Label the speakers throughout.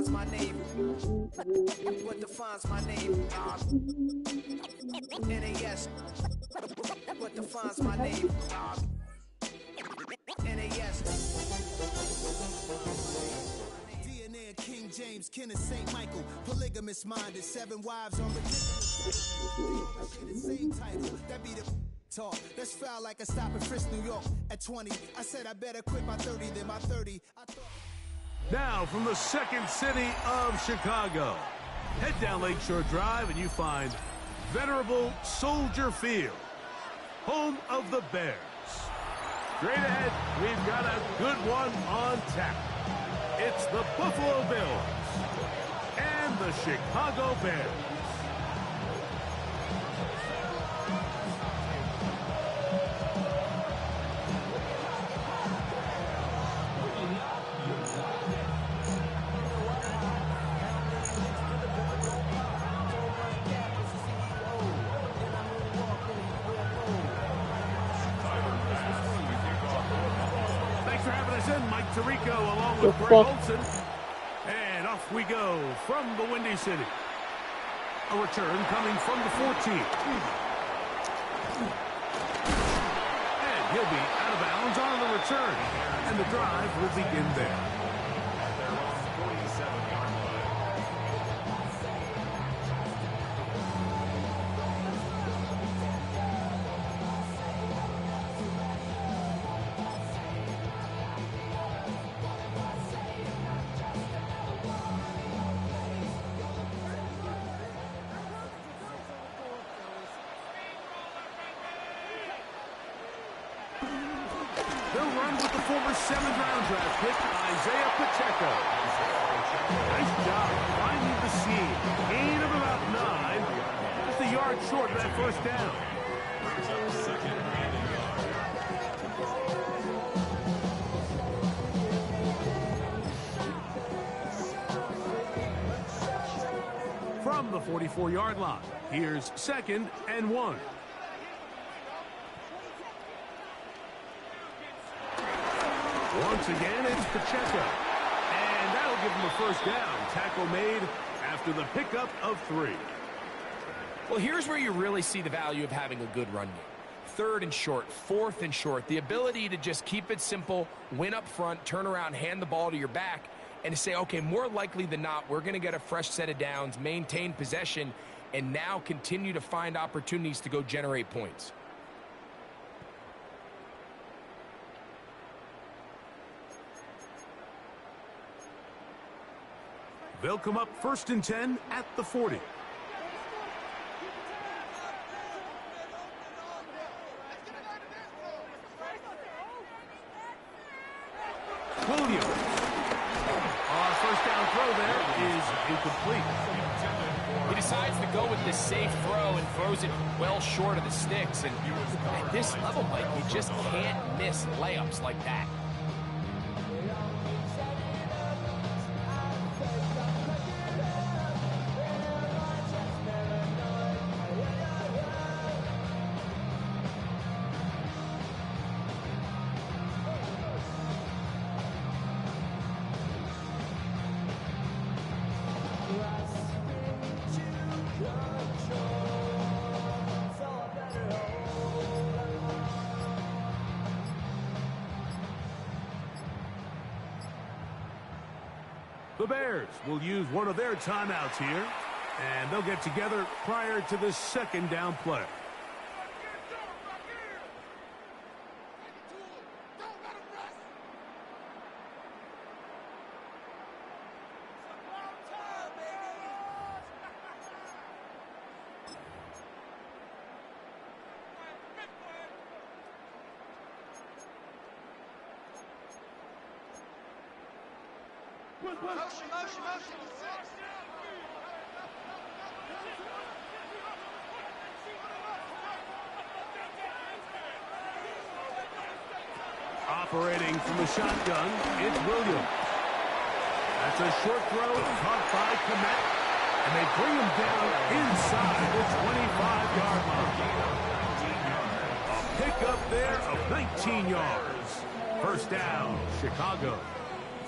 Speaker 1: defines my name? What defines my name? NAS. What defines my name? NAS. DNA of King James, kin of St. Michael. Polygamous minded, 7 wives on ridiculous. Same title, that be the talk. That's foul like a stop in Frisk, New York. At 20, I said I better quit by 30 than my 30.
Speaker 2: Now from the second city of Chicago, head down Lakeshore Drive and you find venerable Soldier Field, home of the Bears. Straight ahead, we've got a good one on tap. It's the Buffalo Bills and the Chicago Bears. Mike Tirico along with Greg Olson. And off we go from the Windy City. A return coming from the 14. And he'll be out of bounds on the return. And the drive will begin there. They'll run with the former 7th-round draft pick, Isaiah Pacheco. Nice job finding the seam. Gain of about 9. Just a yard short of that first down. From the 44-yard line, here's 2nd and 1. Once again, it's Pacheco. And that'll give him a first down. Tackle made after the pickup of 3.
Speaker 3: Well, here's where you really see the value of having a good run game. 3rd and short, 4th and short. The ability to just keep it simple, win up front, turn around, hand the ball to your back, and to say, okay, more likely than not, we're going to get a fresh set of downs, maintain possession, and now continue to find opportunities to go generate points.
Speaker 2: They'll come up 1st and 10 at the 40. Williams. Our first down throw there is incomplete.
Speaker 3: He decides to go with this safe throw and throws it well short of the sticks. And at this level, Mike, you just can't miss layups like that.
Speaker 2: The Bears will use one of their timeouts here, and they'll get together prior to the 2nd down play.
Speaker 1: Motion.
Speaker 2: Operating from the shotgun, it's Williams. That's a short throw caught by Komet, and they bring him down inside the 25-yard line. A pickup there of 19 yards. First down, Chicago.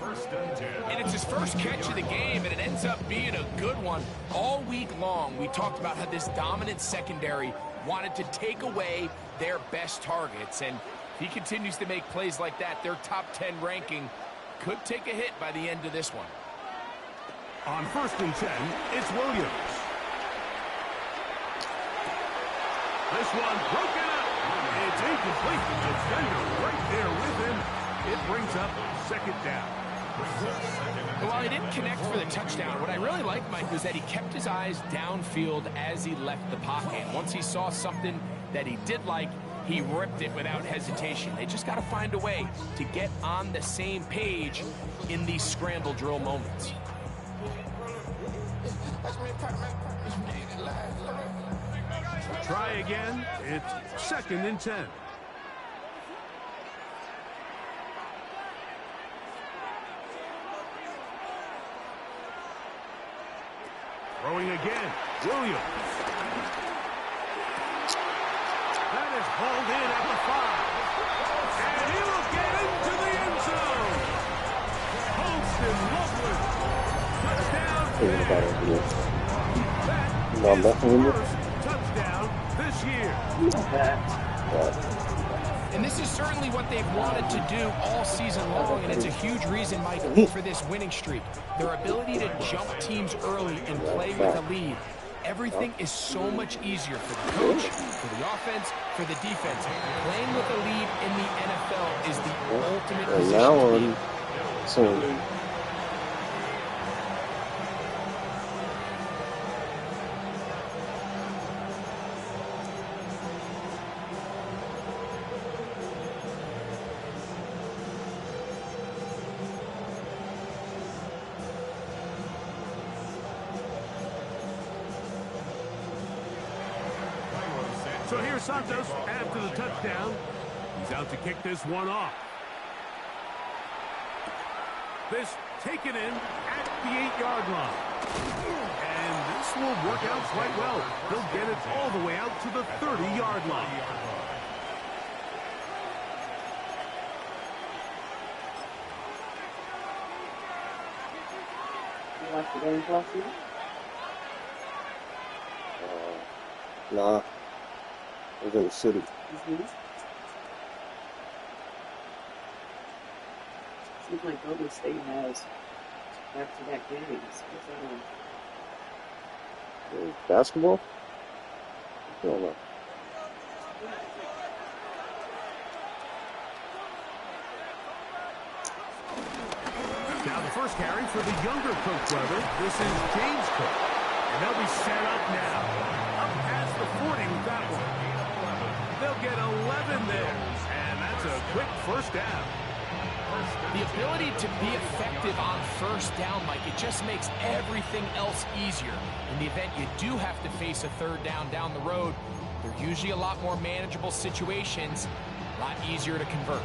Speaker 3: And it's his first catch of the game, and it ends up being a good one. All week long, we talked about how this dominant secondary wanted to take away their best targets. And if he continues to make plays like that, their top 10 ranking could take a hit by the end of this one.
Speaker 2: On 1st and 10, it's Williams. This one broken up. It's incomplete. Defender right there with him. It brings up 2nd down.
Speaker 3: While he didn't connect for the touchdown, what I really liked, Mike, was that he kept his eyes downfield as he left the pocket. Once he saw something that he did like, he ripped it without hesitation. They just got to find a way to get on the same page in these scramble drill moments.
Speaker 2: Try again. It's 2nd and 10. Throwing again. Williams. That is hauled in at the 5. And he will get into the end zone. Holston Loveland. Touchdown. That is his first touchdown this year.
Speaker 3: And this is certainly what they've wanted to do all season long, and it's a huge reason, Mike, for this winning streak. Their ability to jump teams early and play with a lead. Everything is so much easier for the coach, for the offense, for the defense. Playing with a lead in the NFL is the ultimate position to be.
Speaker 2: So here's Santos after the touchdown. He's out to kick this one off. This taken in at the 8-yard line. And this will work out quite well. He'll get it all the way out to the 30-yard line.
Speaker 4: You watch the games last night? Nah. I was in the city. Seems like Golden State has back-to-back games. What's that on? Basketball? I don't know.
Speaker 2: Now the first carry for the younger Cook brother. This is James Cook. And they'll be set up now. Up past the 40 with that one. They'll get 11 there. And that's a quick first down.
Speaker 3: The ability to be effective on first down, Mike, it just makes everything else easier. In the event you do have to face a 3rd down the road, they're usually a lot more manageable situations, a lot easier to convert.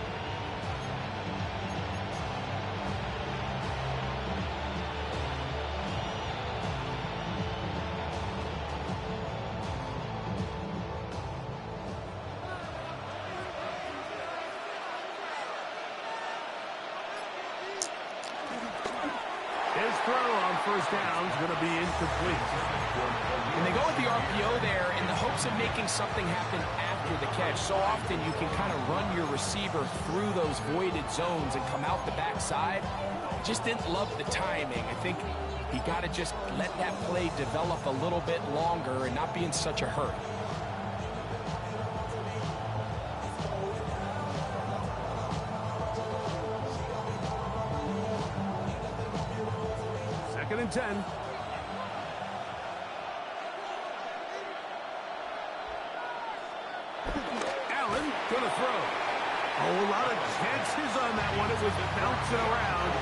Speaker 2: His throw on first down is going to be incomplete.
Speaker 3: And they go with the RPO there in the hopes of making something happen after the catch. So often you can kind of run your receiver through those voided zones and come out the backside. Just didn't love the timing. I think he got to just let that play develop a little bit longer and not be in such a hurry.
Speaker 2: Second and 10. Allen gonna throw. A lot of chances on that one. It was bouncing around,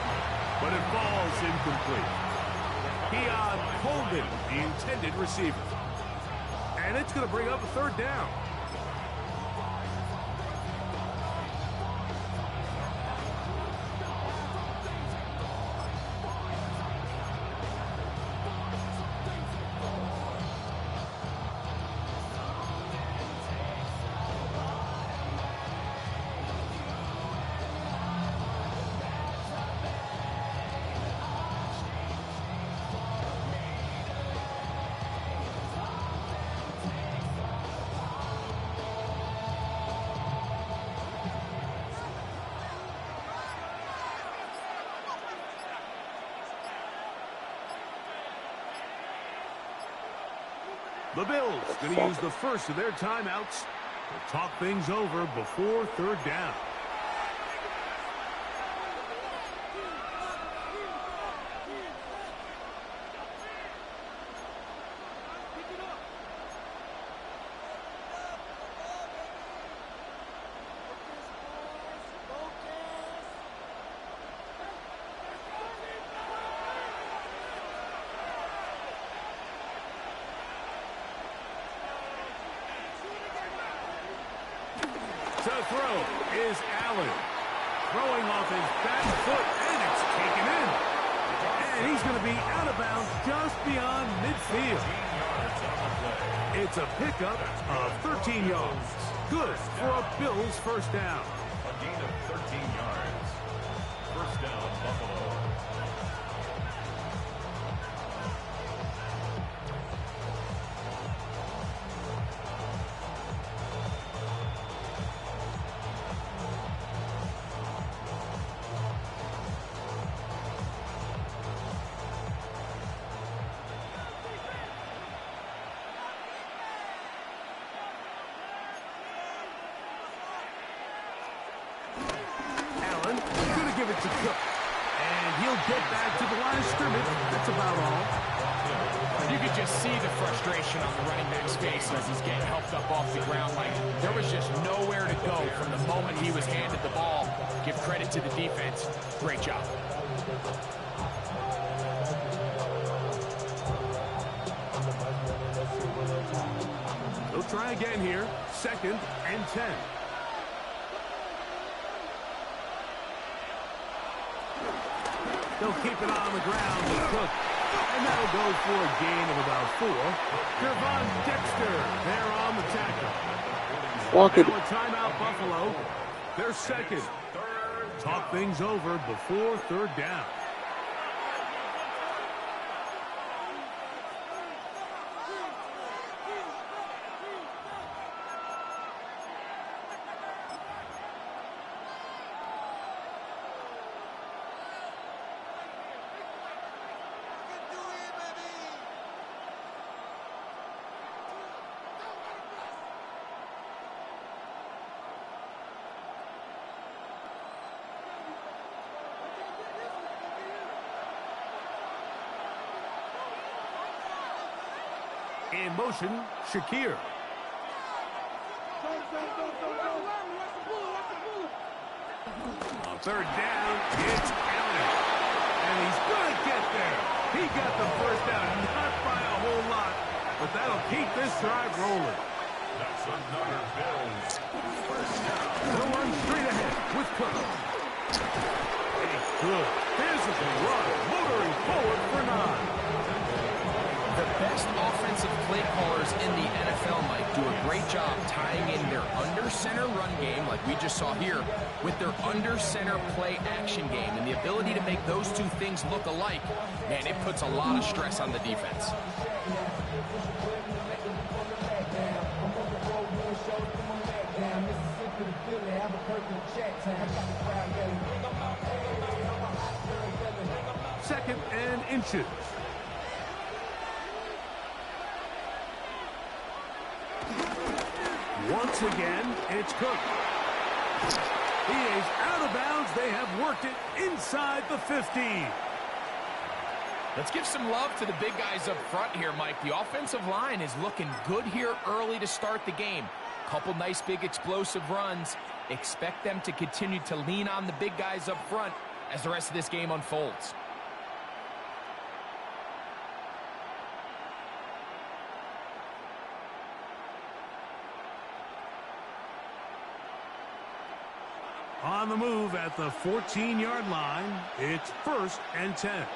Speaker 2: but it falls incomplete. Keon Colvin, the intended receiver. And it's gonna bring up a 3rd down. The Bills going to use the first of their timeouts to talk things over before third down. To throw is Allen. Throwing off his back foot, and it's taken in. And he's going to be out of bounds just beyond midfield. It's a pickup of 13 yards. Good for a Bills first down.
Speaker 5: A gain of 13 yards. First down, Buffalo.
Speaker 2: Give it to Cook. And he'll get back to the line of scrimmage. That's about all.
Speaker 3: You could just see the frustration on the running back's face as he's getting helped up off the ground. Like, there was just nowhere to go from the moment he was handed the ball. Give credit to the defense. Great job.
Speaker 2: They'll try again here. 2nd and 10. They'll keep it on the ground with Cook. And that'll go for a gain of about 4. Gervon Dexter there on the tackle.
Speaker 6: Walk it.
Speaker 2: Now a timeout, Buffalo. They're second. Talk things over before third down. In motion, Shakir. On third down, it's Allen. And he's going to get there. He got the first down, not by a whole lot, but that'll keep this drive rolling.
Speaker 5: That's another Bills. First down.
Speaker 2: They'll run straight ahead with Cook. A good physical run, motoring forward for 9.
Speaker 3: The best offensive play callers in the NFL, Mike, do a great job tying in their under-center run game, like we just saw here, with their under-center play action game. And the ability to make those two things look alike, man, it puts a lot of stress on the defense.
Speaker 2: Second and inches. Once again, it's Cook. He is out of bounds. They have worked it inside the 15.
Speaker 3: Let's give some love to the big guys up front here, Mike. The offensive line is looking good here early to start the game. Couple nice big explosive runs. Expect them to continue to lean on the big guys up front as the rest of this game unfolds.
Speaker 2: On the move at the 14-yard line, it's 1st and 10.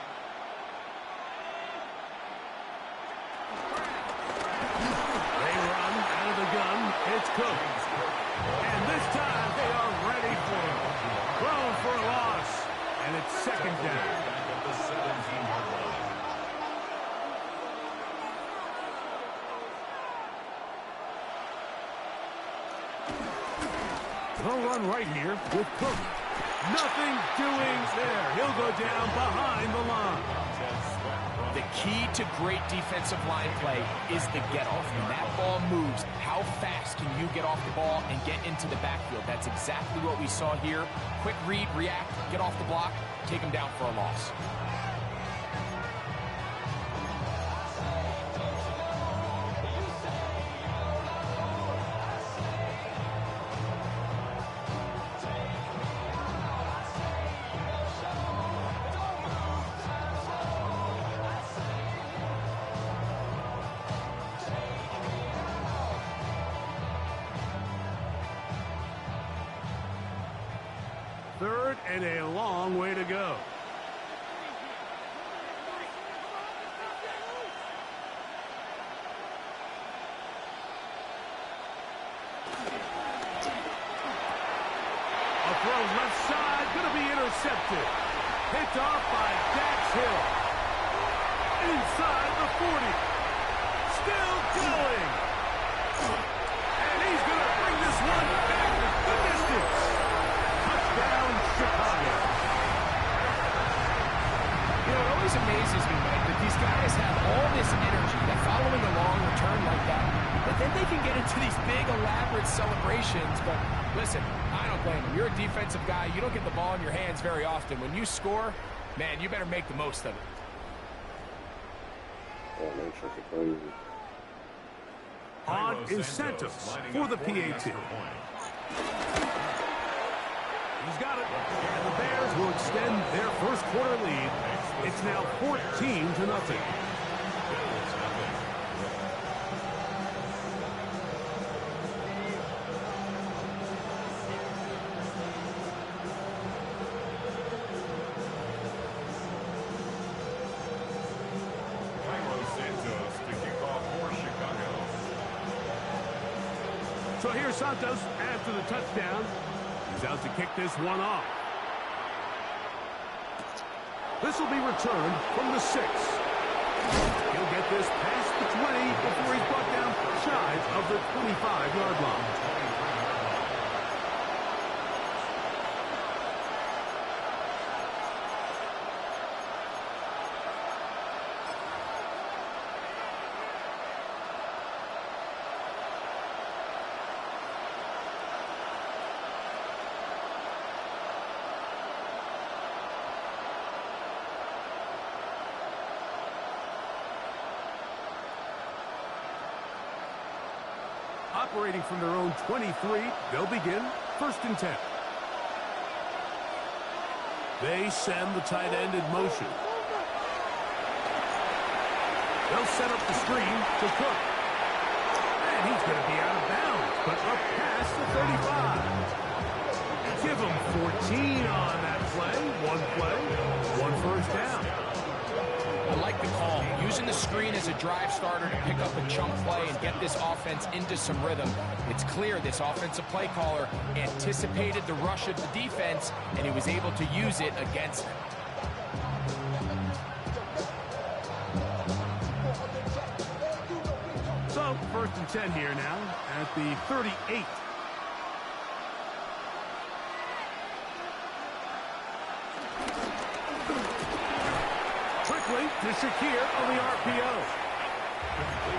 Speaker 2: They run out of the gun. It's Cook. And this time they are ready for him. Thrown for a loss. And it's 2nd down.
Speaker 5: At the 17-yard line.
Speaker 2: They'll run right here with Cook. Nothing doing there. He'll go down behind the line.
Speaker 3: The key to great defensive line play is the get-off. When that ball moves, how fast can you get off the ball and get into the backfield? That's exactly what we saw here. Quick read, react, get off the block, take him down for a loss.
Speaker 2: Third and a long way to go. A throw left side, going to be intercepted. Picked off by Dax Hill. Inside the 40. Still going. And he's going to bring this one back the distance. Touchdown, Chicago.
Speaker 3: You know, it always amazes me, Mike, that these guys have all this energy, that following a long return like that, but then they can get into these big, elaborate celebrations. But listen, I don't blame them. You're a defensive guy. You don't get the ball in your hands very often. When you score, man, you better make the most of it.
Speaker 2: On incentive for the PAT. He's got it. And the Bears will extend their first quarter lead. It's now 14-0. So here's Santos after the touchdown. He's out to kick this one off. This will be returned from the 6. He'll get this past the 20 before he's brought down shy of the 25-yard line. Operating from their own 23, they'll begin 1st and 10. They send the tight end in motion. They'll set up the screen to Cook. And he's going to be out of bounds, but up past the 35. Give him 14 on that play, one first down.
Speaker 3: I like the call. Using the screen as a drive starter to pick up a chunk play and get this offense into some rhythm. It's clear this offensive play caller anticipated the rush of the defense, and he was able to use it against them.
Speaker 2: So, 1st and 10 here now at the 38. Quickly to Shakir on the RPO.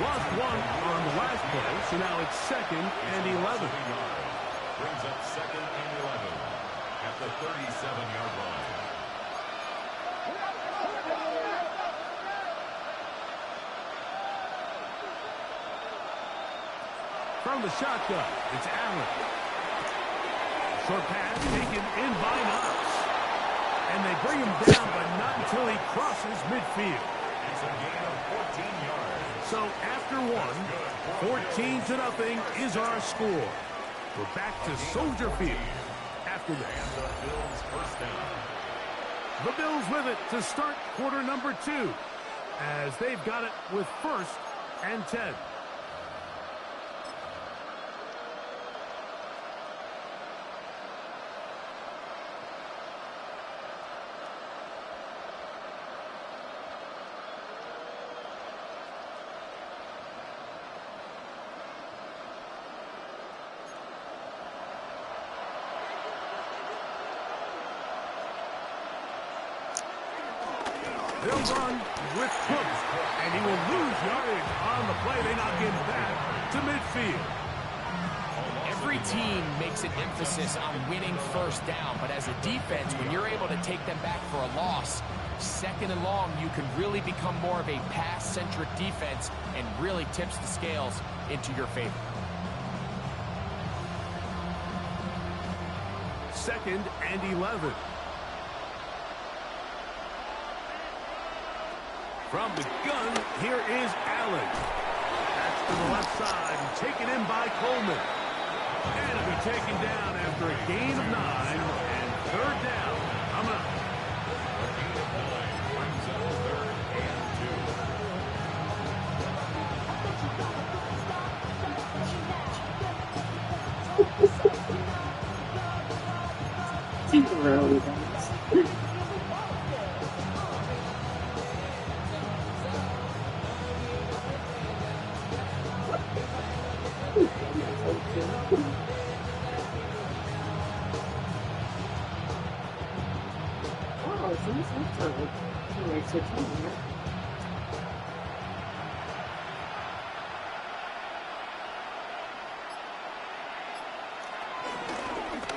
Speaker 2: Lost one on the last play, so now it's 2nd and 11.
Speaker 5: Brings up 2nd and 11 at the 37-yard line.
Speaker 2: From the shotgun, it's Allen. Short pass taken in by Knox. And they bring him down, but not until he crosses midfield.
Speaker 5: It's a gain of 14 yards.
Speaker 2: So after one, 14-0 is our score. We're back to Soldier Field after this.
Speaker 5: And the Bills first down.
Speaker 2: The Bills with it to start quarter number 2, as they've got it with 1st and 10. They'll run with Cook, and he will lose yardage on the play. They knock him back to midfield.
Speaker 3: Every team makes an emphasis on winning first down, but as a defense, when you're able to take them back for a loss, second and long, you can really become more of a pass-centric defense and really tips the scales into your favor.
Speaker 2: Second and 11. From the gun, here is Allen. That's to the left side and taken in by Coleman. And it'll be taken down after a gain of 9 and third down. Coming up.
Speaker 4: Temporarily, guys. Oh, so it's halftime. Anyway, so it's on.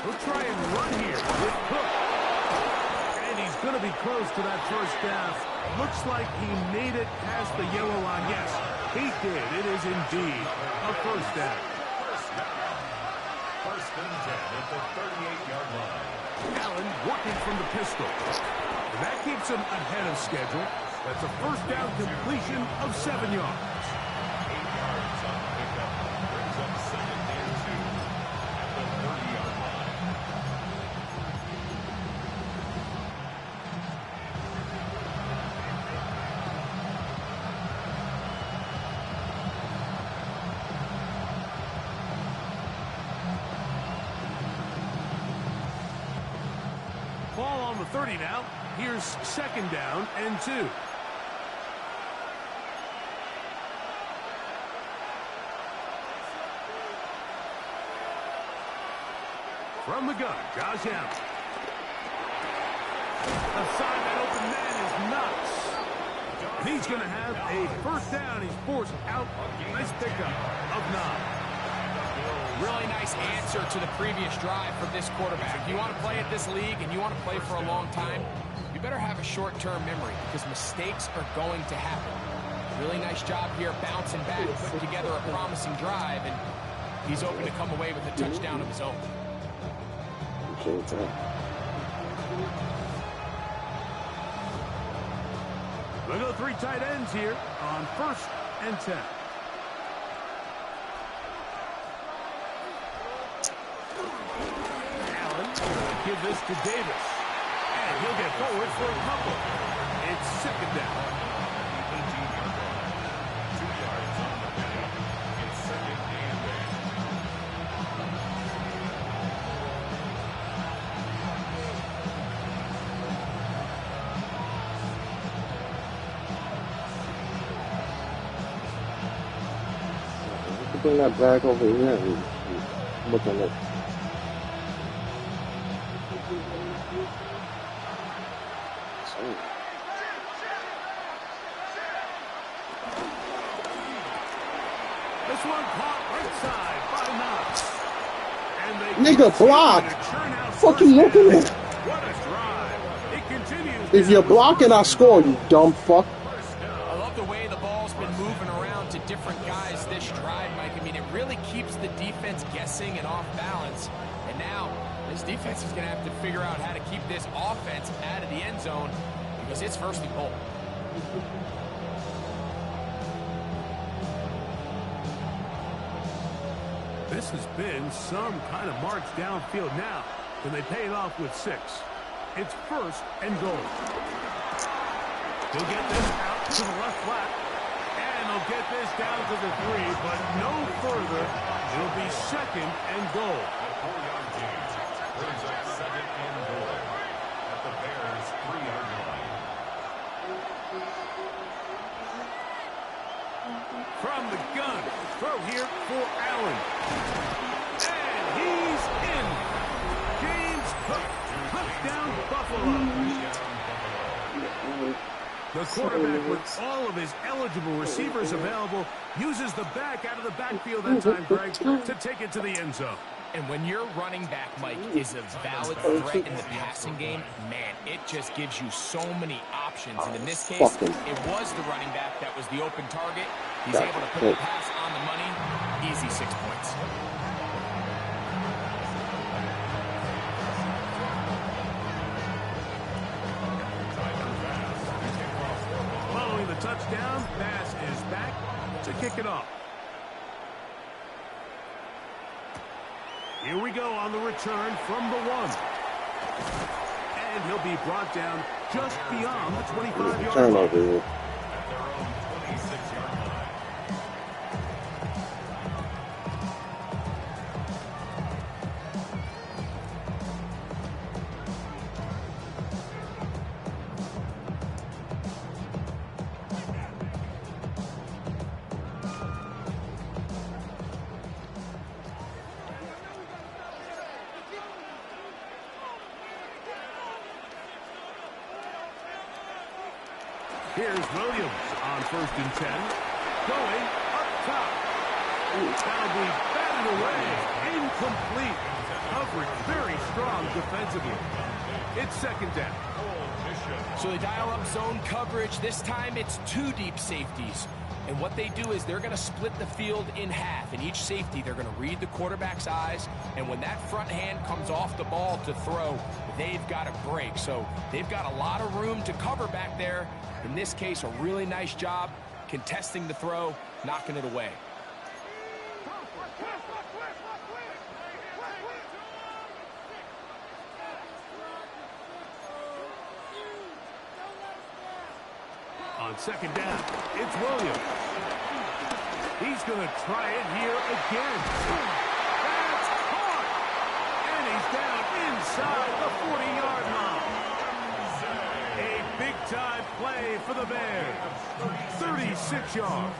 Speaker 2: We'll try and run here with Cook. And he's going to be close to that first down. Looks like he made it past the yellow line. Yes, he did. It is indeed a first down.
Speaker 5: First and 10 at the 38-yard line.
Speaker 2: Allen working from the pistol. And that keeps him ahead of schedule. That's a first down completion of 7 yards. 8
Speaker 5: yards on the pickup. Brings up second and 2 at the 30-yard line.
Speaker 2: Ball on the 30 now. Here's second down and 2. From the gun, Josh Allen. Aside that open man is Knox. And he's going to have a first down. He's forced out. Nice pickup of 9.
Speaker 3: Really nice answer to the previous drive from this quarterback. If you want to play at this league and you want to play for a long time, you better have a short-term memory because mistakes are going to happen. Really nice job here bouncing back, putting together a promising drive, and he's open to come away with a touchdown of his own.
Speaker 2: We'll go 3 tight ends here on first and 10. Give this to Davis. And he'll get forward for a couple. It's second down.
Speaker 5: 18-yard line. 2 yards on the pickup. It's second and
Speaker 6: 8. Bring that back over here and look at it.
Speaker 2: This one caught right side by Knox. And they
Speaker 6: Nigga, block! Fuck you looking at?
Speaker 2: What a drive. It continues.
Speaker 6: If you're blocking, I score, you dumb fuck.
Speaker 3: I love the way the ball's been moving around to different guys this drive, Mike. I mean, it really keeps the defense guessing and off balance. And now, this defense is going to have to figure out how to keep this offense out of the end zone because it's first and goal.
Speaker 2: This has been some kind of march downfield now. Can they pay it off with 6? It's first and goal. He'll get this out to the left flat. And they'll get this down to the 3, but no further. It'll be second and goal.
Speaker 5: 4-yard gain. Brings up second and goal at the Bears' 3-yard line.
Speaker 2: From the gun, throw here for Allen. And he's in. James Cook, touchdown Buffalo. The quarterback, with all of his eligible receivers available, uses the back out of the backfield that time, Greg, to take it to the end zone.
Speaker 3: And when your running back, Mike, is a valid threat in the passing game, man, it just gives you so many options. And in this case, it was the running back that was the open target. He's able to put the pass on the money. Easy 6 points.
Speaker 2: Following the touchdown, pass is back to kick it off. Here we go on the return from the 1. And he'll be brought down just beyond the 25-yard line.
Speaker 5: At their own 26-yard line.
Speaker 2: Here's Williams on 1st and 10. Going up top. That'll be batted away. Incomplete. Coverage very strong defensively. It's 2nd down.
Speaker 3: So they dial up zone coverage. This time it's 2 deep safeties. And what they do is they're going to split the field in half. In each safety, they're going to read the quarterback's eyes. And when that front hand comes off the ball to throw, they've got to break. So they've got a lot of room to cover back there. In this case, a really nice job contesting the throw, knocking it away.
Speaker 2: On 2nd down, it's Williams. He's going to try it here again. That's caught! And he's down inside the 40-yard line. A big-time play for the Bears. 36 yards.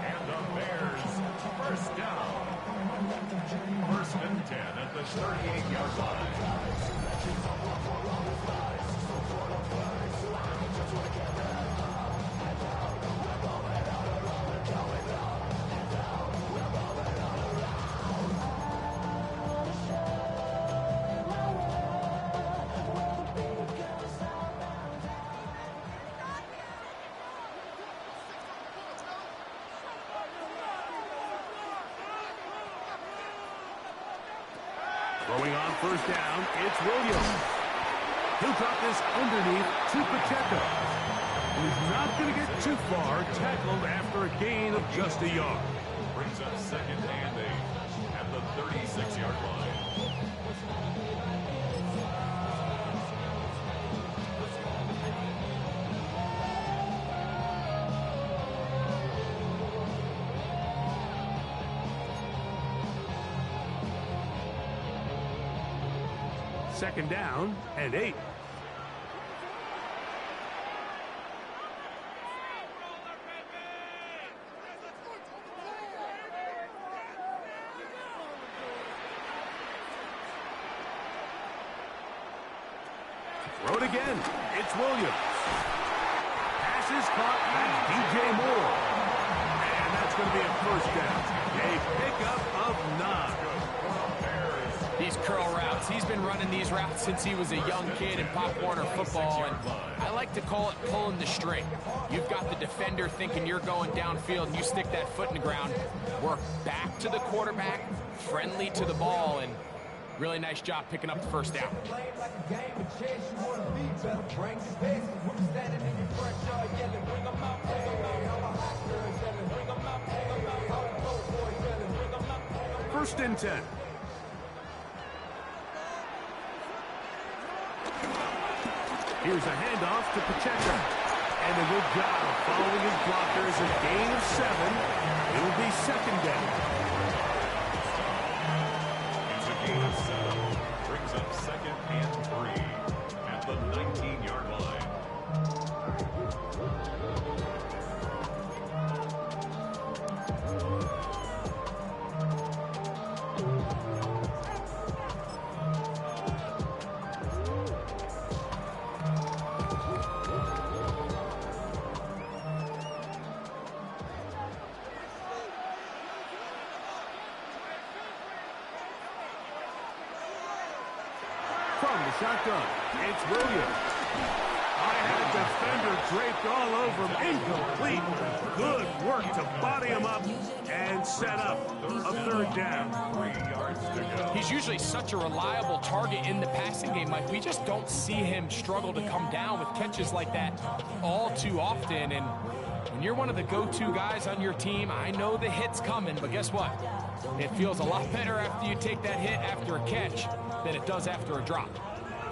Speaker 5: And the Bears, 1st down. 1st and 10 at the 38-yard line.
Speaker 2: Throwing on 1st down, it's Williams. He'll drop this underneath to Pacheco. He's not going to get too far, tackled after a gain of just a yard.
Speaker 5: Brings up 2nd and 8 at the 36-yard line.
Speaker 2: Second down and 8. Throw it again. It's Williams. Pass is caught. That's DJ Moore. And that's going to be a 1st down. A pickup of 9.
Speaker 3: These curl routes. He's been running these routes since he was a young kid in Pop Warner football, and I like to call it pulling the string. You've got the defender thinking you're going downfield, and you stick that foot in the ground, work back to the quarterback, friendly to the ball, and really nice job picking up the 1st down.
Speaker 2: First and 10. Here's a handoff to Pacheco. And a good job of following his blockers. A gain of 7. It'll be 2nd down.
Speaker 5: It's a gain of 7. Brings up 2nd and 3 at the 19-yard line.
Speaker 2: shotgun. It's Williams. I had a defender draped all over him. Incomplete. Good work to body him up and set up a third down.
Speaker 5: 3 yards to go.
Speaker 3: He's usually such a reliable target in the passing game, Mike. We just don't see him struggle to come down with catches like that all too often. And when you're one of the go-to guys on your team, I know the hit's coming, but guess what? It feels a lot better after you take that hit after a catch than it does after a drop.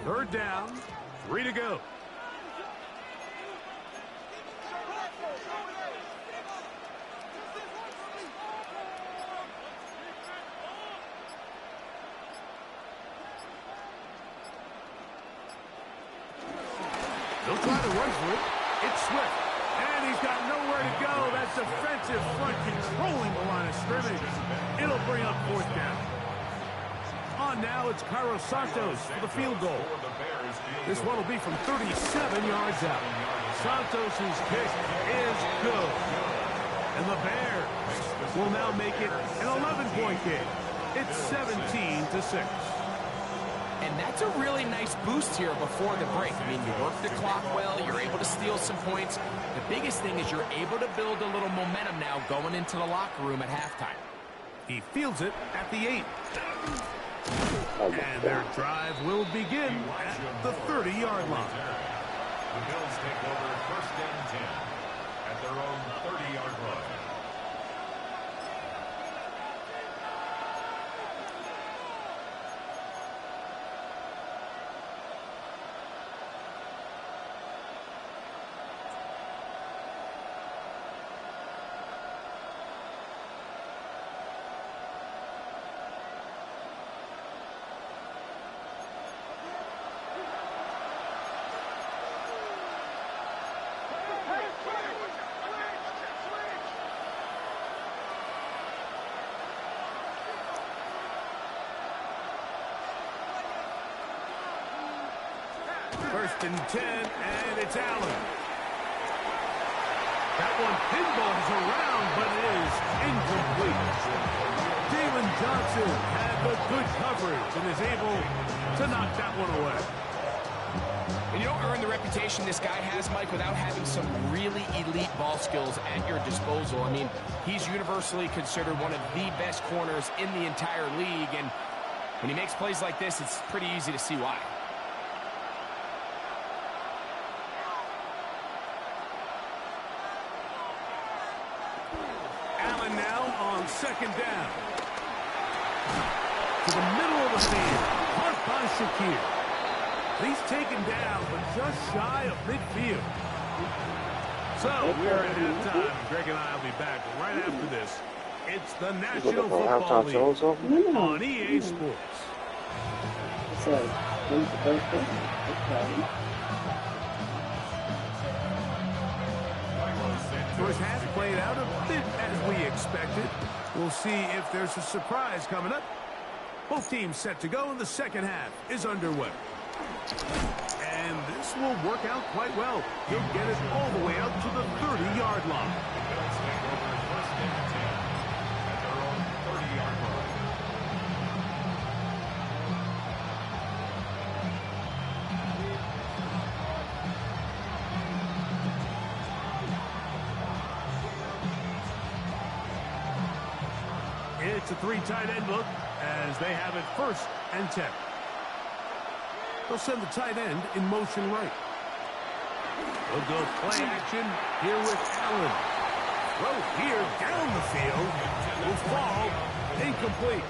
Speaker 2: Third down, 3 to go. They'll try to run for it. It's Swift. And he's got nowhere to go. That defensive front controlling the line of scrimmage. It'll bring up fourth down. On now, it's Cairo Santos for the field goal. This one will be from 37 yards out. Santos' kick is good. And the Bears will now make it an 11-point game. It's 17-6.
Speaker 3: And that's a really nice boost here before the break. I mean, you work the clock well, you're able to steal some points. The biggest thing is you're able to build a little momentum now going into the locker room at halftime.
Speaker 2: He fields it at the 8. And their drive will begin at the 30-yard line.
Speaker 5: The Bills take over first and 10 at their own 30-yard line.
Speaker 2: First and 10, and it's Allen. That one pinballs around, but it is incomplete. Jalen Johnson had the good coverage and is able to knock that one away.
Speaker 3: And you don't earn the reputation this guy has, Mike, without having some really elite ball skills at your disposal. I mean, he's universally considered one of the best corners in the entire league, and when he makes plays like this, it's pretty easy to see why.
Speaker 2: Allen now on second down. To the middle of the field. Caught by Shakir. He's taken down, but just shy of midfield. So, we're at halftime. Greg and I will be back right after this. It's the National Football League on EA Sports. First half played out a bit as we expected. We'll see if there's a surprise coming up. Both teams set to go, and the second half is underway. And this will work out quite well. He'll get it all the way out to the 30-yard line.
Speaker 5: The Bills take over first and 10 at their own 30-yard line.
Speaker 2: It's a 3 tight end look as they have it first and 10. They'll send the tight end in motion right. They'll go play action here with Allen. Throw here down the field. Will fall incomplete.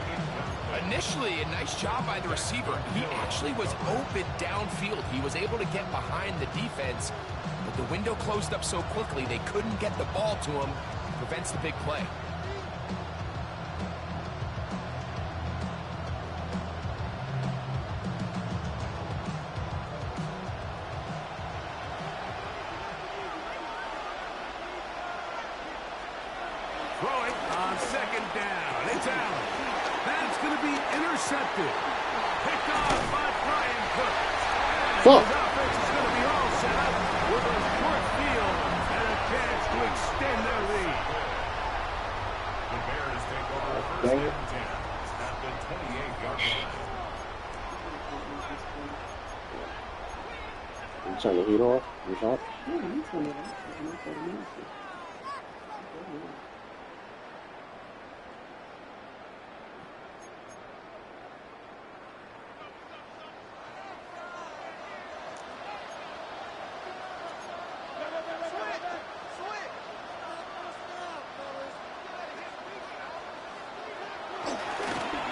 Speaker 3: Initially, a nice job by the receiver. He actually was open downfield. He was able to get behind the defense, but the window closed up so quickly they couldn't get the ball to him. Prevents the big play.
Speaker 2: Throwing on second down. It's Allen. That's going to be intercepted. Picked off by Brian Cook. And his offense is going to be all set up with a short field and a chance to extend their lead.
Speaker 5: The Bears take over first and 10 at the 28-yard line.
Speaker 6: You turn the heat off? You shot?
Speaker 4: Yeah, I'm telling you that. I'm not that nasty.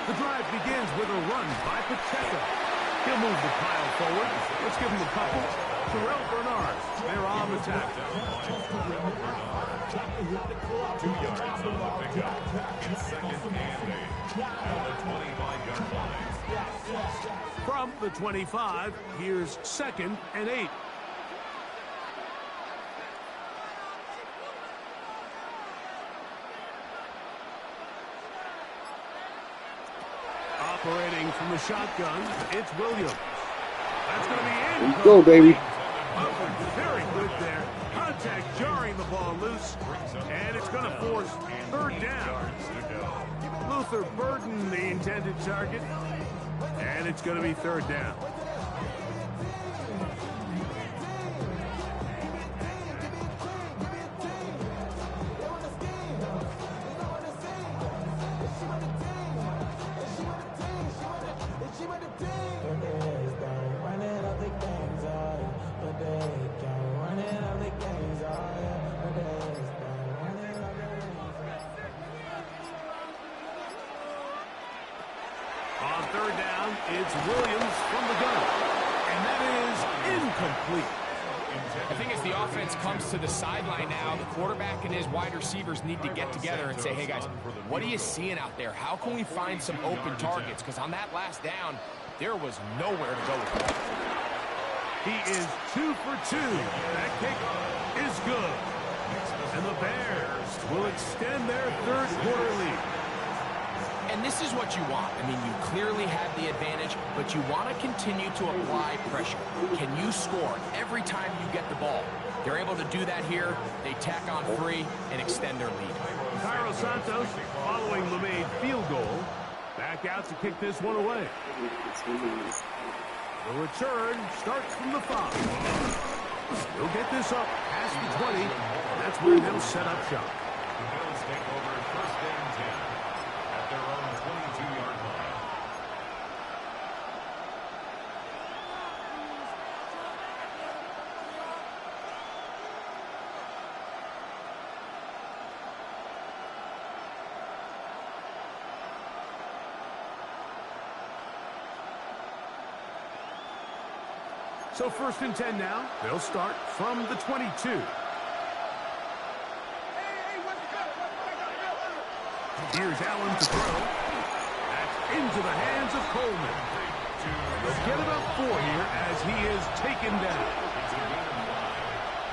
Speaker 2: The drive begins with a run by Pacheco. He'll move the pile forward. Let's give him a couple. Terrell Bernard, they're on the attack.
Speaker 5: 2 yards on the pickup. It's 2nd and 8 at the 25-yard line.
Speaker 2: From the 25, here's 2nd and 8. Operating from the shotgun, it's Williams. That's going to be in.
Speaker 6: Let's go, baby.
Speaker 2: Very good there. Contact jarring the ball loose, and it's going to force 3rd down. Luther Burden, the intended target, and it's going to be 3rd down. On 3rd down, it's Williams from the gun, and that is incomplete.
Speaker 3: I think as the offense comes to the sideline now, the quarterback and his wide receivers need to get together and say, hey, guys, what are you seeing out there? How can we find some open targets? Because on that last down, there was nowhere to go with it.
Speaker 2: He is 2 for 2. That kick is good. And the Bears will extend their 3rd quarter lead.
Speaker 3: And this is what you want. I mean, you clearly have the advantage, but you want to continue to apply pressure. Can you score every time you get the ball? They're able to do that here. They tack on 3 and extend their lead.
Speaker 2: Cairo Santos, following the made field goal, back out to kick this one away. The return starts from the 5. He'll get this up past the 20. That's where they'll set up shop.
Speaker 5: The Bills take over 1st and 10 at their own 22-yard line.
Speaker 2: So 1st and 10 now. They'll start from the 22. Here's Allen to throw. That's into the hands of Coleman. They'll get it up 4 here as he is taken down.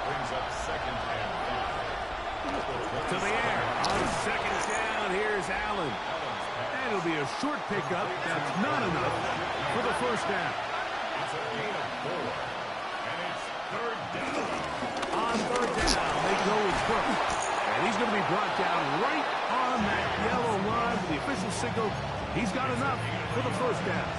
Speaker 5: Brings up 2nd and 5.
Speaker 2: To the air. On 2nd down, here's Allen. And it'll be a short pickup. That's not enough for the 1st down.
Speaker 5: It's a gain of 4. And it's 3rd down.
Speaker 2: On 3rd down, they go with Cook. And he's going to be brought down right on that yellow line for the official signal. He's got enough for the 1st down.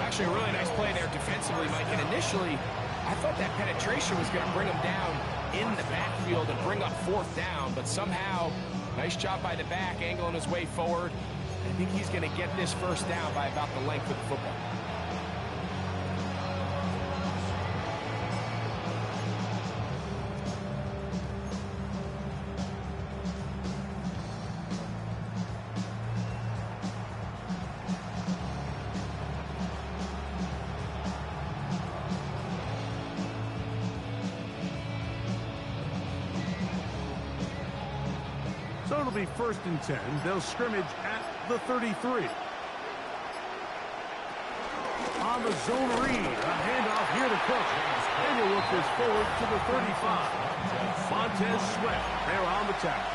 Speaker 3: Actually, a really nice play there defensively, Mike. And initially, I thought that penetration was going to bring him down in the backfield and bring up 4th down. But somehow, nice job by the back, angling his way forward. I think he's going to get this 1st down by about the length of the football.
Speaker 2: So it'll be 1st and 10. They'll scrimmage at the 33. On the zone read, a handoff here to Cook. And he'll look this forward to the 35. Montez Sweat, they're on the tackle.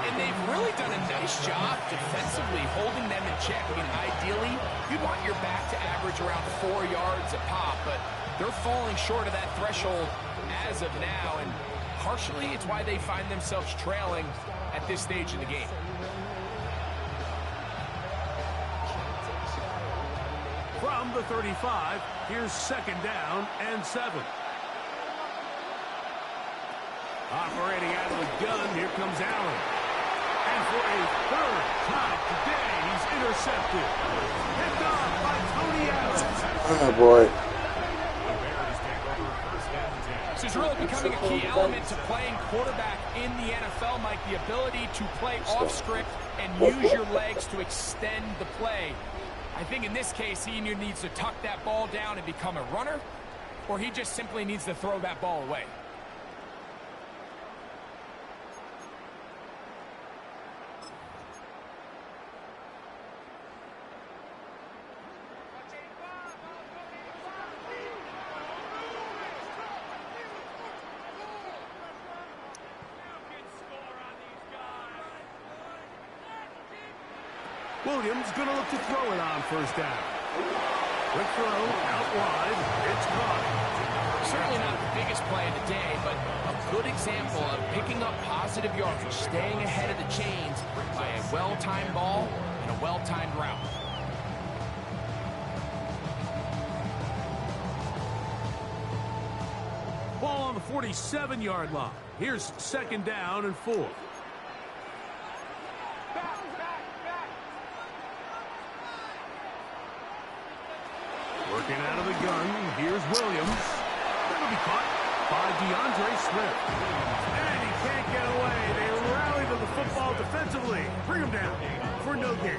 Speaker 3: And they've really done a nice job defensively holding them in check. I mean, ideally, you'd want your back to average around 4 yards a pop, but they're falling short of that threshold as of now, and partially it's why they find themselves trailing at this stage in the game.
Speaker 2: From From the 35, here's second down and 7. Operating out of the gun, here comes Allen. And for a third time today, he's intercepted. Picked off by Tony Allen.
Speaker 6: Oh, boy.
Speaker 3: This is really becoming a key element to playing quarterback in the NFL, Mike. The ability to play off script and use your legs to extend the play. I think in this case, he either needs to tuck that ball down and become a runner, or he just simply needs to throw that ball away.
Speaker 2: Williams going to look to throw it on first down. Quick throw, out wide, it's caught.
Speaker 3: Certainly not the biggest play of the day, but a good example of picking up positive yardage, staying ahead of the chains by a well-timed ball and a well-timed route.
Speaker 2: Ball on the 47-yard line. Here's second down and 4. Working out of the gun, here's Williams. That'll be caught by DeAndre Swift. And he can't get away. They rally to the football defensively. Bring him down for no gain.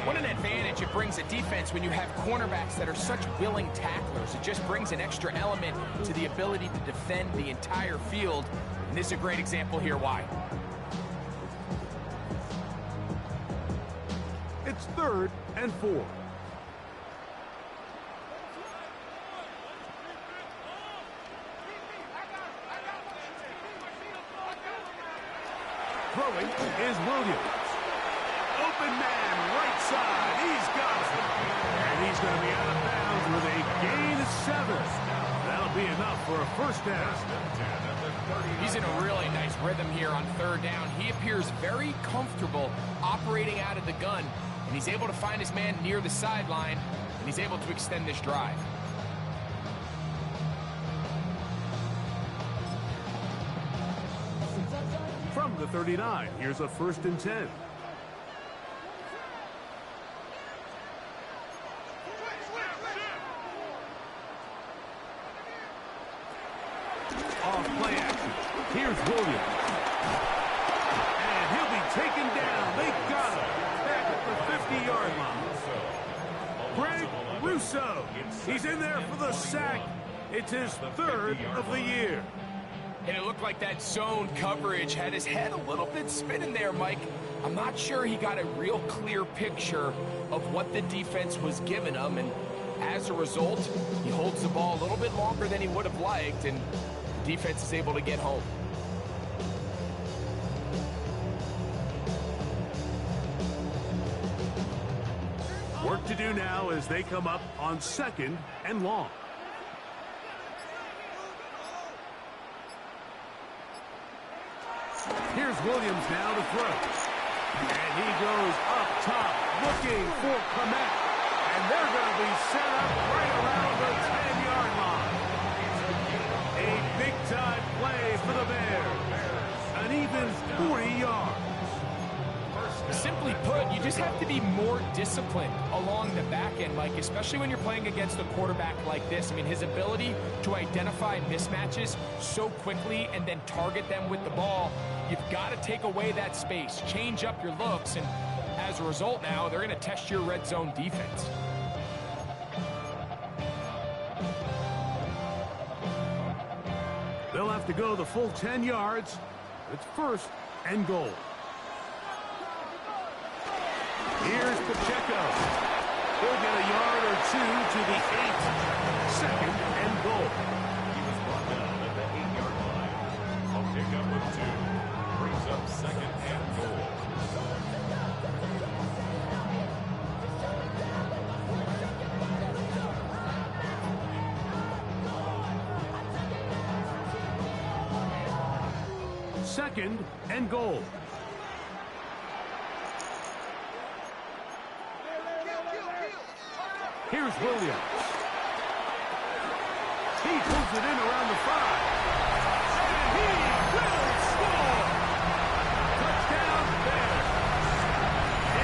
Speaker 3: What an advantage it brings a defense when you have cornerbacks that are such willing tacklers. It just brings an extra element to the ability to defend the entire field. And this is a great example here why.
Speaker 2: It's third and 4. Throwing is Williams. Open man, right side. He's got it. And he's going to be out of bounds with a gain of 7. That'll be enough for a first down.
Speaker 3: He's in a really nice rhythm here on third down. He appears very comfortable operating out of the gun, and he's able to find his man near the sideline, and he's able to extend this drive.
Speaker 2: From the 39, here's a first and 10. Off play action. Here's Williams. And he'll be taken down. They got him back at the 50-yard line. Greg Rousseau. He's in there for the sack. It's his third of the year.
Speaker 3: And it looked like that zone coverage had his head a little bit spinning there, Mike. I'm not sure he got a real clear picture of what the defense was giving him, and as a result, he holds the ball a little bit longer than he would have liked, and the defense is able to get home.
Speaker 2: Work to do now as they come up on second and long. Here's Williams now to throw. And he goes up top looking for Clement. And they're going to be set up right around the 10-yard line. A big-time play for the Bears. An even 40 yards.
Speaker 3: Simply put, you just have to be more disciplined along the back end, Mike, especially when you're playing against a quarterback like this. I mean, his ability to identify mismatches so quickly and then target them with the ball, you've got to take away that space, change up your looks, and as a result now, they're going to test your red zone defense.
Speaker 2: They'll have to go the full 10 yards. It's first and goal. Here's Pacheco. He'll get a yard or two to the 8. Second and goal.
Speaker 5: He was brought down at the 8-yard line. I'll pick up with 2. Brings up second and goal.
Speaker 2: Second and goal. Here's Williams. He pulls it in around the 5. And he will score! Touchdown, Bears.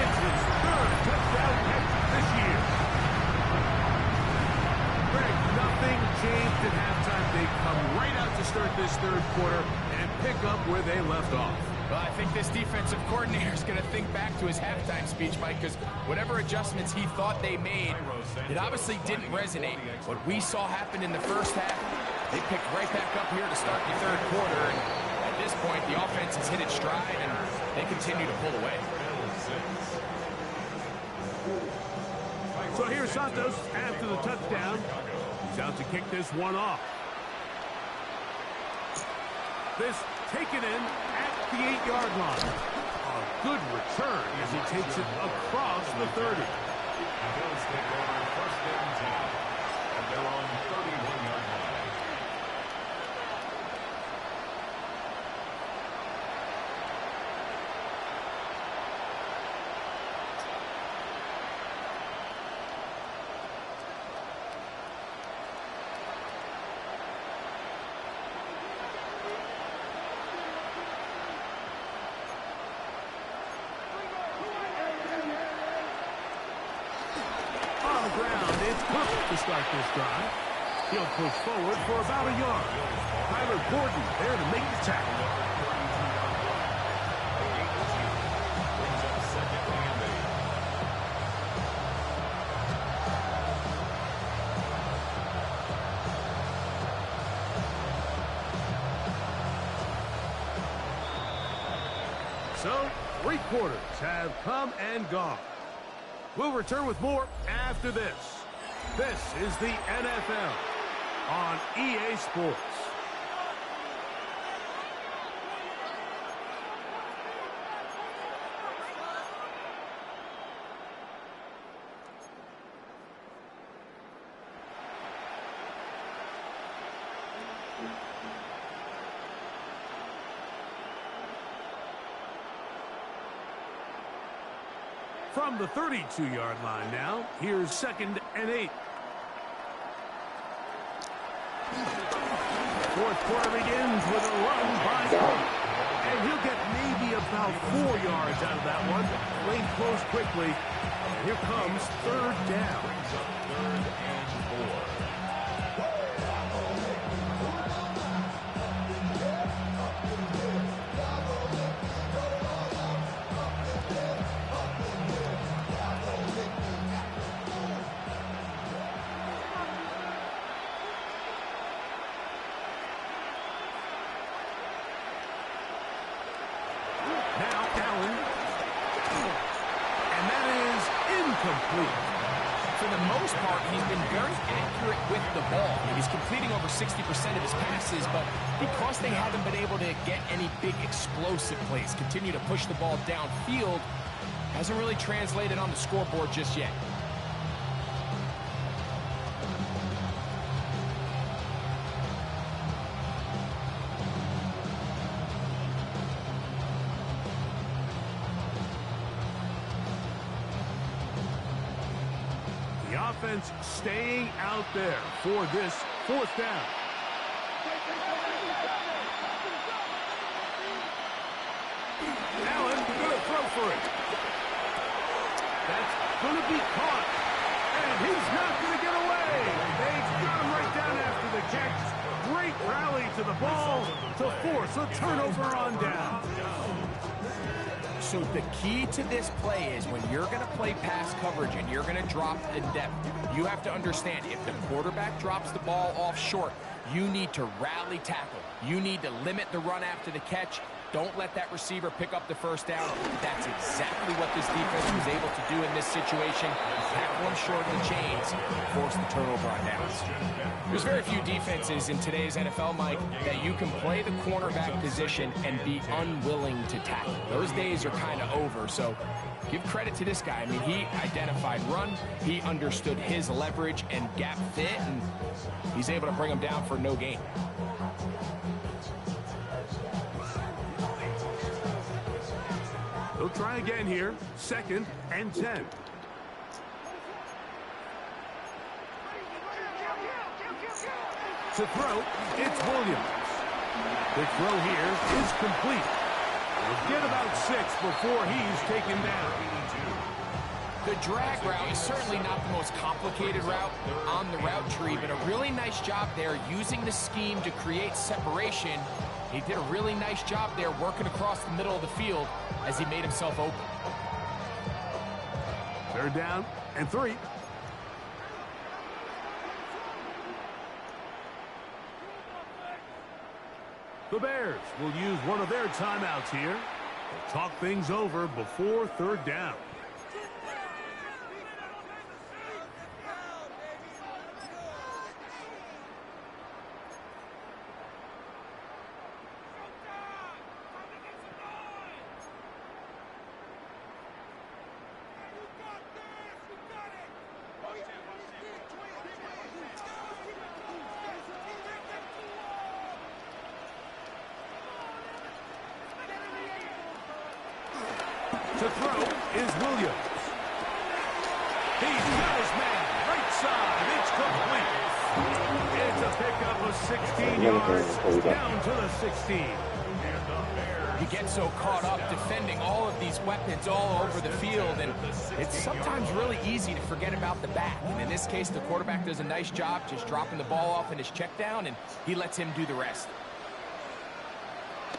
Speaker 2: It's his 3rd touchdown catch this year. Greg, nothing changed at halftime. They come right out to start this 3rd quarter and pick up where they left off.
Speaker 3: Well, I think this defensive coordinator is going to think back to his halftime speech, Mike, because whatever adjustments he thought they made, it obviously didn't resonate. What we saw happen in the first half, they picked right back up here to start the 3rd quarter, and at this point, the offense has hit its stride, and they continue to pull away.
Speaker 2: So here's Santos after the touchdown. He's out to kick this one off. This taken in at the 8-yard line. A good return as he takes it across the 30.
Speaker 5: Bills take over 1st and 10. And they're on 31-yard line.
Speaker 2: To start this drive. He'll push forward for about a yard. Tyler Gordon there to make the tackle.
Speaker 5: Brings up 2nd and 8.
Speaker 2: So, 3 quarters have come and gone. We'll return with more after this. This is the NFL on EA Sports. From the 32-yard line now, here's 2nd and 8. 4th quarter begins with a run by Cook. And he'll get maybe about 4 yards out of that one. Lane close quickly. And here comes 3rd down.
Speaker 5: Brings up 3rd and 4.
Speaker 3: For the most part, he's been very accurate with the ball. I mean, he's completing over 60% of his passes, but because they haven't been able to get any big explosive plays, continue to push the ball downfield, hasn't really translated on the scoreboard just yet.
Speaker 2: Offense staying out there for this 4th down. Allen going to throw for it. That's going to be caught. And he's not going to get away. They got him right down after the catch. Great rally to the ball to force a turnover on down.
Speaker 3: So the key to this play is when you're going to play pass coverage and you're going to drop in depth, you have to understand if the quarterback drops the ball off short, you need to rally tackle. You need to limit the run after the catch. Don't let that receiver pick up the 1st down. That's exactly what this defense was able to do in this situation. Tackle him short of the chains, force the turnover on downs. There's very few defenses in today's NFL, Mike, that you can play the cornerback position and be unwilling to tackle. Those days are kind of over, so give credit to this guy. I mean, he identified run, he understood his leverage and gap fit, and he's able to bring him down for no gain.
Speaker 2: They'll try again here. 2nd and 10. To throw, it's Williams. The throw here is complete. He'll get about 6 before he's taken down.
Speaker 3: The drag route is certainly not the most complicated route on the route tree, but a really nice job there using the scheme to create separation. He did a really nice job there working across the middle of the field as he made himself open.
Speaker 2: 3rd down and 3. The Bears will use one of their timeouts here to talk things over before 3rd down. To throw is Williams. He's got his man, right side, it's complete. It's a pickup of 16 yards, down to the 16.
Speaker 3: You get so caught up defending all of these weapons all over the field, and it's sometimes really easy to forget about the back. And in this case, the quarterback does a nice job just dropping the ball off in his check down, and he lets him do the rest.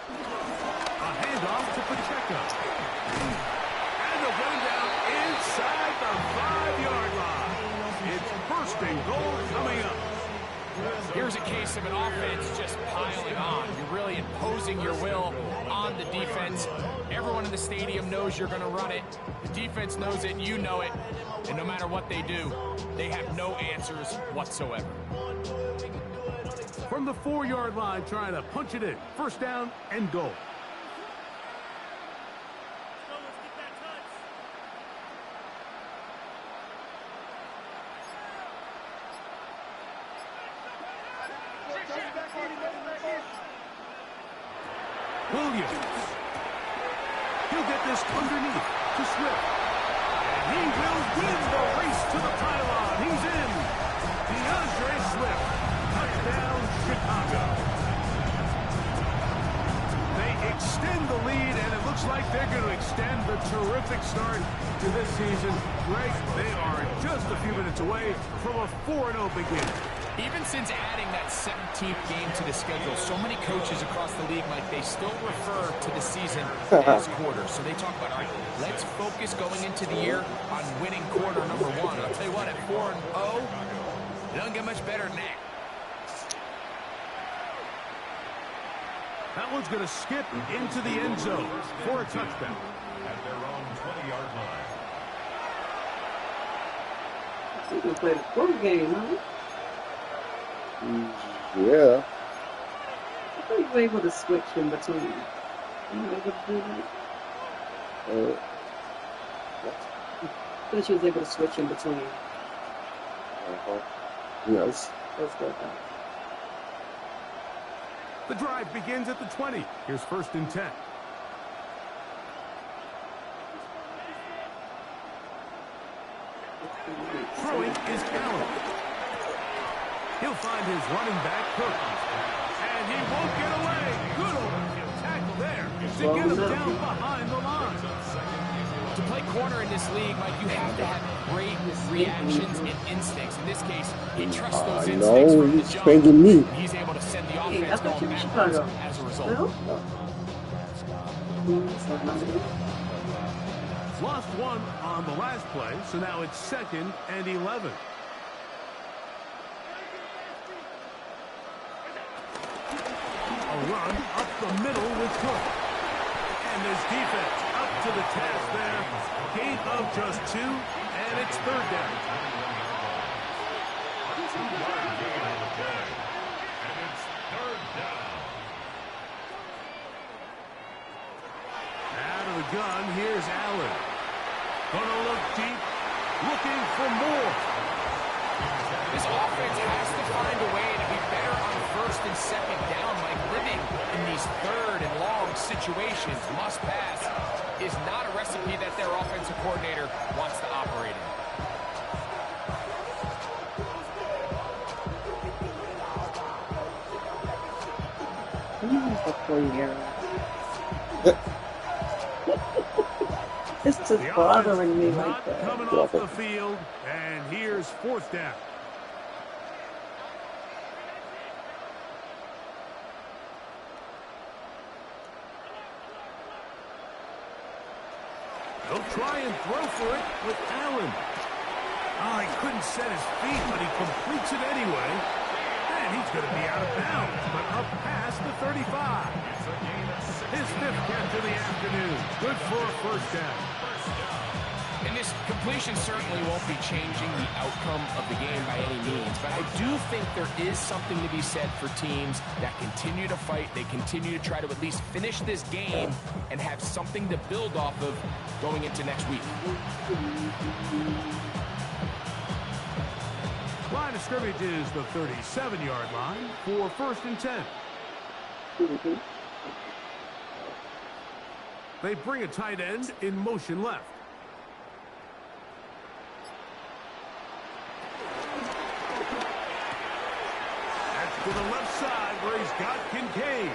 Speaker 2: A handoff to Pacheco. And a run down inside the 5-yard line. It's 1st and goal coming up.
Speaker 3: Here's a case of an offense just piling on. You're really imposing your will on the defense. Everyone in the stadium knows you're going to run it. The defense knows it, you know it. And no matter what they do, they have no answers whatsoever.
Speaker 2: From the 4-yard line, trying to punch it in. 1st down and goal. Williams. He'll get this underneath to Swift. And he will win the race to the pylon. He's in. DeAndre Swift. Touchdown, Chicago. They extend the lead, and it looks like they're going to extend the terrific start to this season. Greg, they are just a few minutes away from a 4-0 beginning.
Speaker 3: Even since adding that 17th game to the schedule, so many coaches across the league, Mike, they still refer to the season as quarters. So they talk about, all right, let's focus going into the year on winning quarter number 1. I'll tell you what, at 4-0, it doesn't get much better than that.
Speaker 2: That one's going to skip into the end zone for a touchdown.
Speaker 5: At their own 20-yard line.
Speaker 4: So you can play the full game, huh?
Speaker 6: Yeah.
Speaker 4: I thought you were able to switch in between. You were able to do that?
Speaker 6: What?
Speaker 4: I thought you was able to switch in between.
Speaker 6: Yes.
Speaker 4: Let's go back.
Speaker 2: The drive begins at the 20. Here's 1st and 10. Throwing is Allen. He'll find his running back, Perkins. And he won't get away. Good old tackle there to get him down behind the line.
Speaker 3: To play corner in this league, Mike, you have to have great reactions and instincts. In this case, he trusts those instincts
Speaker 6: No,
Speaker 3: from the
Speaker 6: he's
Speaker 3: jump.
Speaker 6: changing me.
Speaker 3: He's able to send the
Speaker 4: Hey, I
Speaker 3: offense
Speaker 4: thought you
Speaker 3: going
Speaker 4: were
Speaker 3: backwards
Speaker 4: Chicago.
Speaker 3: as a result.
Speaker 4: No?
Speaker 2: Lost one on the last play, so now it's 2nd and 11. A run up the middle with Cook. And this defense up to the task there. Gain of just 2, and it's 3rd down.
Speaker 5: A 2-yard gain on the play. And it's 3rd down.
Speaker 2: Out of the gun, here's Allen. Gonna look deep, looking for more.
Speaker 3: This offense has to find a way to be better on 1st and 2nd down, like living in these 3rd and long situations. Must pass is not a recipe that their offensive coordinator wants to operate in.
Speaker 4: for 40 yards. It's just
Speaker 2: The
Speaker 4: bothering me
Speaker 2: offense
Speaker 4: like
Speaker 2: not
Speaker 4: that.
Speaker 2: coming off the field, and here's 4th down. He'll try and throw for it with Allen. Oh, he couldn't set his feet, but he completes it anyway. And he's going to be out of bounds, but up past the 35. His 5th catch of the afternoon. Good for a 1st down.
Speaker 3: And this completion certainly won't be changing the outcome of the game by any means, but I do think there is something to be said for teams that continue to fight. They continue to try to at least finish this game and have something to build off of going into next week.
Speaker 2: Line of scrimmage is the 37-yard line for 1st and 10. They bring a tight end in motion left. To the left side where he's got Kincaid.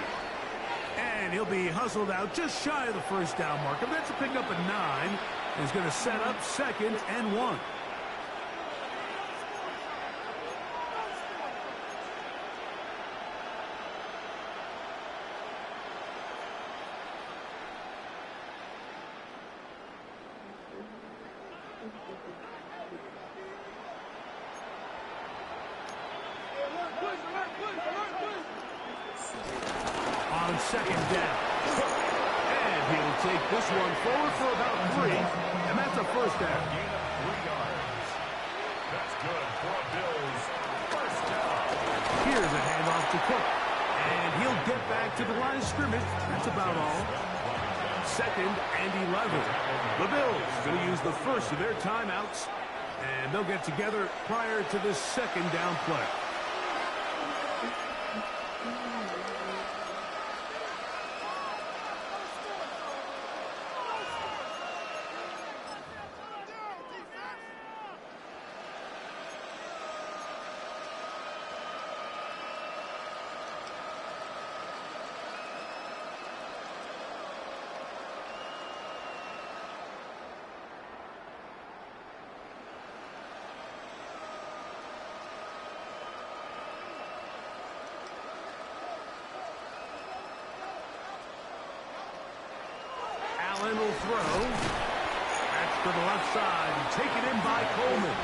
Speaker 2: And he'll be hustled out just shy of the 1st down marker. That's a pick up at 9. He's going to set up 2nd and 1. On 2nd down. And he'll take this one forward for about 3. And that's a 1st down.
Speaker 5: 3 yards. That's good for a Bills 1st down.
Speaker 2: Here's a handoff to Cook. And he'll get back to the line of scrimmage. That's about all. 2nd and 11. The Bills going to use the first of their timeouts. And they'll get together prior to this 2nd down play. Allen will throw. That's to the left side. Taken in by Coleman.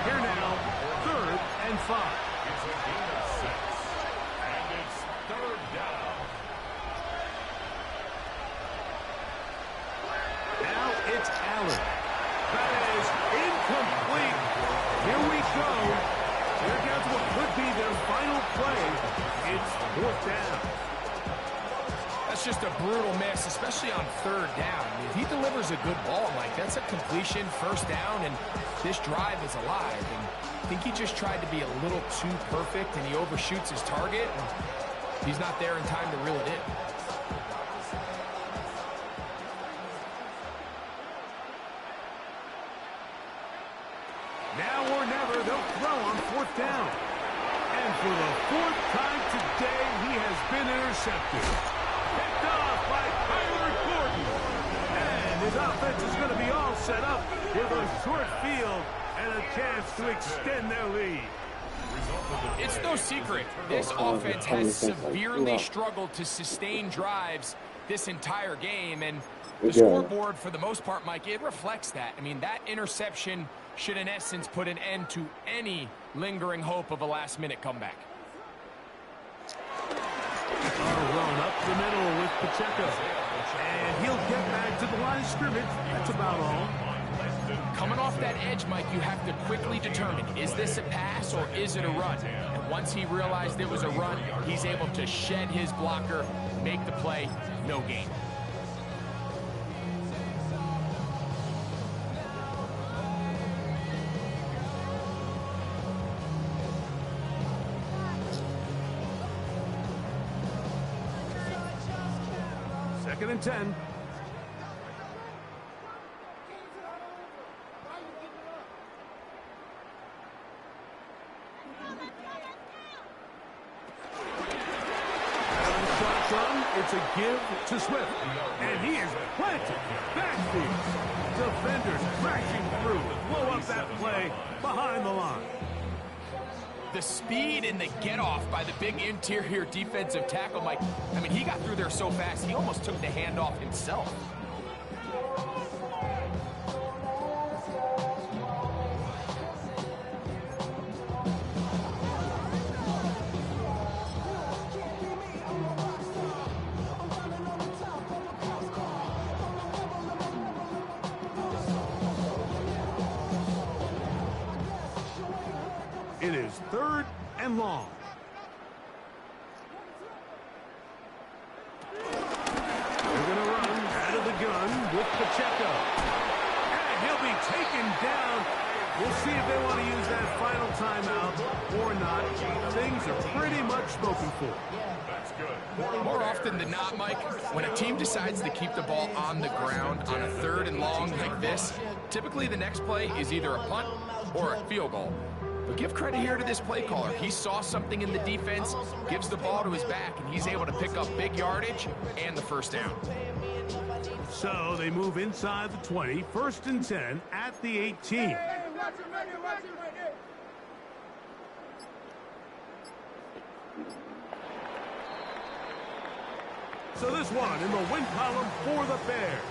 Speaker 2: Here now, 3rd and 5.
Speaker 5: It's a gain of 6. And it's 3rd down.
Speaker 2: Now it's Allen. That is incomplete. Here we go. They're down to what could be their final play. It's 4th down.
Speaker 3: That's just a brutal miss, especially on 3rd down. I mean, if he delivers a good ball, Mike, that's a completion, 1st down, and this drive is alive. And I think he just tried to be a little too perfect, and he overshoots his target, and he's not there in time to reel it in.
Speaker 2: Now or never, they'll throw on 4th down. And for the 4th time today, he has been intercepted. Picked off by Kyler Gordon. And his offense is going to be all set up with a short field and a chance to extend their lead.
Speaker 3: It's no secret, this offense has severely struggled to sustain drives this entire game, and the scoreboard, for the most part, Mike, it reflects that. I mean, that interception should, in essence, put an end to any lingering hope of a last-minute comeback.
Speaker 2: Run up the middle with Pacheco. And he'll get back to the line of scrimmage. That's about all.
Speaker 3: Coming off that edge, Mike, you have to quickly determine, is this a pass or is it a run? And once he realized it was a run, he's able to shed his blocker, make the play, no gain.
Speaker 2: Second and 10. give to Swift. And he is planted backfield. Defenders crashing through to blow up that play behind the line.
Speaker 3: The speed and the get-off by the big interior defensive tackle, Mike. I mean, he got through there so fast, he almost took the handoff himself.
Speaker 2: It is 3rd and long. They're going to run out of the gun with Pacheco. And he'll be taken down. We'll see if they want to use that final timeout or not. Things are pretty much spoken for.
Speaker 5: That's good.
Speaker 3: More often than not, Mike, when a team decides to keep the ball on the ground on a 3rd and long like this, typically the next play is either a punt or a field goal. But give credit here to this play caller. He saw something in the defense, gives the ball to his back, and he's able to pick up big yardage and the first down.
Speaker 2: So they move inside the 20, 1st and 10 at the 18. So this one in the win column for the Bears.